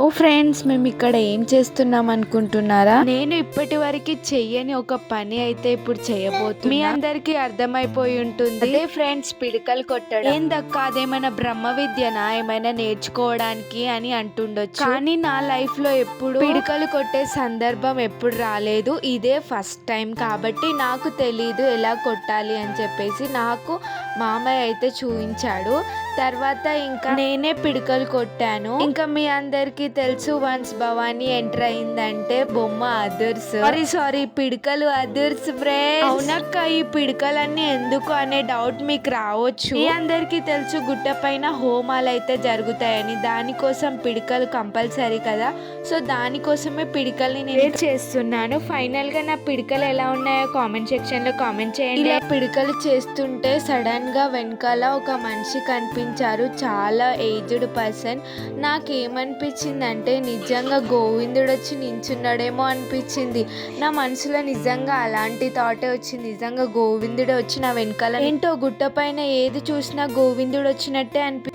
ఓ friends, మేము ఇక్కడ ఏం చేస్తున్నాం అనుకుంటున్నారా? నేను ఇప్పటి వరకు చెయ్యని ఒక పని అయితే ఇప్పుడు చేయబోతున్నా. మీ అందరికి అర్థమైపోయి ఉంటుంది. అదే ఫ్రెండ్స్, పిడకలు కొట్టడం. ఏందక్క, అదేమైనా బ్రహ్మ విద్యనా, ఏమైనా నేర్చుకోవడానికి అని అంటుండొచ్చు. కానీ నా లైఫ్ లో ఎప్పుడు పిడకలు కొట్టే సందర్భం ఎప్పుడు రాలేదు. ఇదే ఫస్ట్ టైం కాబట్టి నాకు తెలీదు ఎలా కొట్టాలి అని చెప్పేసి నాకు మామయ్య అయితే చూపించాడు. తర్వాత ఇంకా నేనే పిడకలు కొట్టాను. ఇంకా మీ అందరికి తెలుసు, వన్స్ భవానీ ఎంటర్ అయిందంటే బొమ్మ అదుర్స్, సారీ పిడకలు అదుర్స్ ఫ్రెండ్స్. అవునక్క, ఈ పిడకలన్నీ ఎందుకు అనే డౌట్ మీకు రావచ్చు. మీ అందరికి తెలుసు, గుట్ట పైన హోమాలు అయితే జరుగుతాయని. దానికోసం పిడకలు కంపల్సరీ కదా. సో దానికోసమే పిడకల్ని నేను చేస్తున్నాను. ఫైనల్ గా నా పిడకలు ఎలా ఉన్నాయో కామెంట్ సెక్షన్ లో కామెంట్ చేయండి. ఇలా పిడకలు చేస్తుంటే సడన్ గా వెనకాల ఒక మనిషి కనిపించారు, చాలా ఏజ్డ్ పర్సన్. నాకేమనిపించింది అంటే నిజంగా గోవిందుడు వచ్చి నించున్నాడేమో అనిపించింది. నా మనసులో నిజంగా అలాంటి థాటే వచ్చింది. నిజంగా గోవిందుడు వచ్చి నా వెనకాల, ఏంటో గుట్ట పైన ఏది చూసినా గోవిందుడు వచ్చినట్టే అనిపి